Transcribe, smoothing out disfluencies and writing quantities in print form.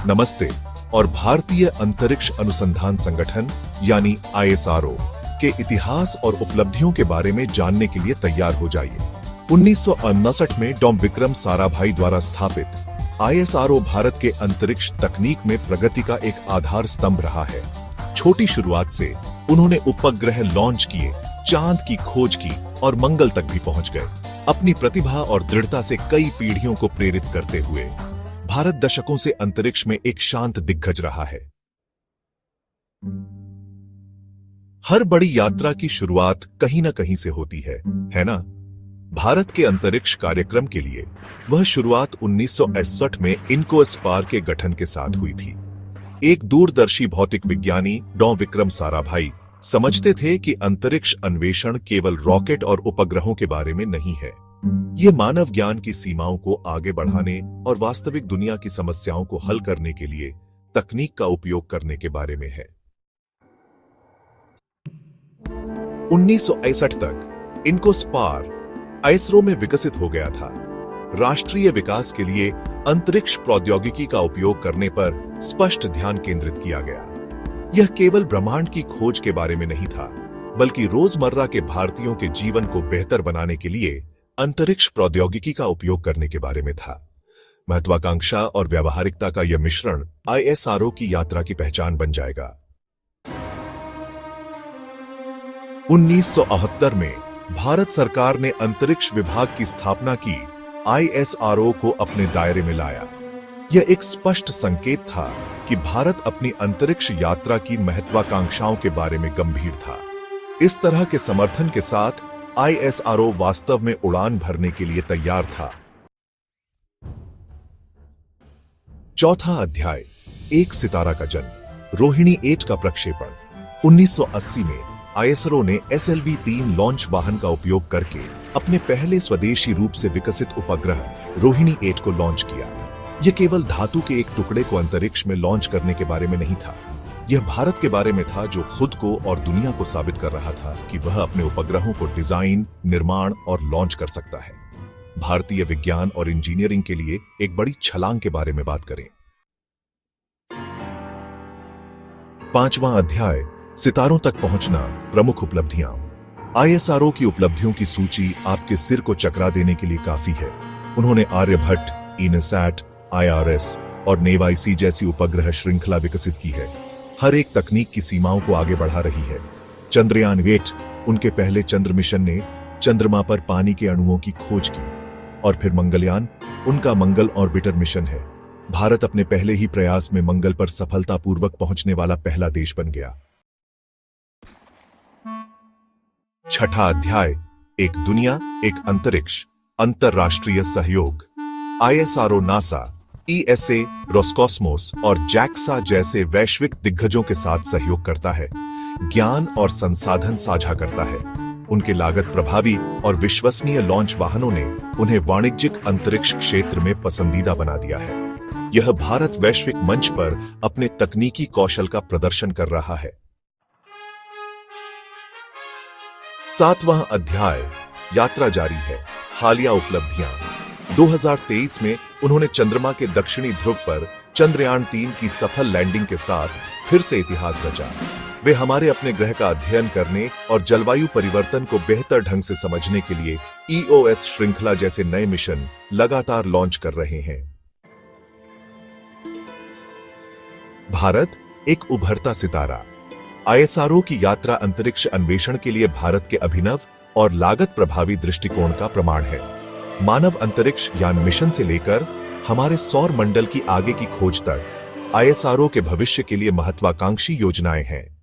नमस्ते और भारतीय अंतरिक्ष अनुसंधान संगठन यानी ISRO के इतिहास और उपलब्धियों के बारे में जानने के लिए तैयार हो जाइए। 1959 में डॉ. विक्रम साराभाई द्वारा स्थापित ISRO भारत के अंतरिक्ष तकनीक में प्रगति का एक आधार स्तंभ रहा है। छोटी शुरुआत से उन्होंने उपग्रह लॉन्च किए, चांद की खोज की और मंगल तक भी पहुंच गए। अपनी प्रतिभा और दृढ़ता से कई पीढ़ियों को प्रेरित करते हुए भारत दशकों से अंतरिक्ष में एक शांत दिग्गज रहा है। हर बड़ी यात्रा की शुरुआत कहीं न कहीं से होती है ना? भारत के अंतरिक्ष कार्यक्रम के लिए वह शुरुआत 1961 में इनकोस्पार के गठन के साथ हुई थी। एक दूरदर्शी भौतिक विज्ञानी डॉ. विक्रम साराभाई समझते थे कि अंतरिक्ष अन्वेषण केवल रॉकेट और उपग्रहों के बारे में नहीं है। यह मानव ज्ञान की सीमाओं को आगे बढ़ाने और वास्तविक दुनिया की समस्याओं को हल करने के लिए तकनीक का उपयोग करने के बारे में है। 1961 तक इनकोस्पार ISRO में विकसित हो गया था। राष्ट्रीय विकास के लिए अंतरिक्ष प्रौद्योगिकी का उपयोग करने पर स्पष्ट ध्यान केंद्रित किया गया। यह केवल ब्रह्मांड की खोज के बारे में नहीं था, बल्कि रोजमर्रा के भारतीयों के जीवन को बेहतर बनाने के लिए अंतरिक्ष प्रौद्योगिकी का उपयोग करने के बारे में था। महत्वाकांक्षा और व्यावहारिकता का यह मिश्रण ISRO की यात्रा की पहचान बन जाएगा। 1978 में भारत सरकार ने अंतरिक्ष विभाग की स्थापना की, ISRO को अपने दायरे में लाया। यह एक स्पष्ट संकेत था कि भारत अपनी अंतरिक्ष यात्रा की महत्वाकांक्षाओं के बारे में गंभीर था। इस तरह के समर्थन के साथ ISRO वास्तव में उड़ान भरने के लिए तैयार था। चौथा अध्याय, एक सितारा का जन्म, रोहिणी 8 का प्रक्षेपण। 1980 में ISRO ने SLV-3 लॉन्च वाहन का उपयोग करके अपने पहले स्वदेशी रूप से विकसित उपग्रह रोहिणी 8 को लॉन्च किया। यह केवल धातु के एक टुकड़े को अंतरिक्ष में लॉन्च करने के बारे में नहीं था। यह भारत के बारे में था जो खुद को और दुनिया को साबित कर रहा था कि वह अपने उपग्रहों को डिजाइन, निर्माण और लॉन्च कर सकता है। भारतीय विज्ञान और इंजीनियरिंग के लिए एक बड़ी छलांग के बारे में बात करें। 5वां अध्याय, सितारों तक पहुंचना, प्रमुख उपलब्धियां। ISRO की उपलब्धियों की सूची आपके सिर को चकरा देने के लिए काफी है। उन्होंने आर्यभट्ट, इनसैट, IRS और नेवाईसी जैसी उपग्रह श्रृंखला विकसित की है। हर एक तकनीक की सीमाओं को आगे बढ़ा रही है। चंद्रयान 8, उनके पहले चंद्र मिशन ने चंद्रमा पर पानी के अणुओं की खोज की, और फिर मंगलयान, उनका मंगल ऑर्बिटर मिशन है। भारत अपने पहले ही प्रयास में मंगल पर सफलतापूर्वक पहुंचने वाला पहला देश बन गया। 6ठा अध्याय, एक दुनिया, एक अंतरिक्ष, अंतरराष्ट्रीय सहयोग। ISRO नासा, ESA, रोस्कॉस्मोस और JAXA जैसे वैश्विक दिग्गजों के साथ सहयोग करता है, ज्ञान और संसाधन साझा करता है। उनके लागत प्रभावी और विश्वसनीय लॉन्च वाहनों ने उन्हें वाणिज्यिक अंतरिक्ष क्षेत्र में पसंदीदा बना दिया है। यह भारत वैश्विक मंच पर अपने तकनीकी कौशल का प्रदर्शन कर रहा है। 7वां अध्याय, यात्रा जारी है, हालिया उपलब्धियां। 2023 में उन्होंने चंद्रमा के दक्षिणी ध्रुव पर चंद्रयान 3 की सफल लैंडिंग के साथ फिर से इतिहास रचा। वे हमारे अपने ग्रह का अध्ययन करने और जलवायु परिवर्तन को बेहतर ढंग से समझने के लिए EOS श्रृंखला जैसे नए मिशन लगातार लॉन्च कर रहे हैं। भारत एक उभरता सितारा। ISRO की यात्रा अंतरिक्ष अन्वेषण के लिए भारत के अभिनव और लागत प्रभावी दृष्टिकोण का प्रमाण है। मानव अंतरिक्ष यान मिशन से लेकर हमारे सौर मंडल की आगे की खोज तक ISRO के भविष्य के लिए महत्वाकांक्षी योजनाएं हैं।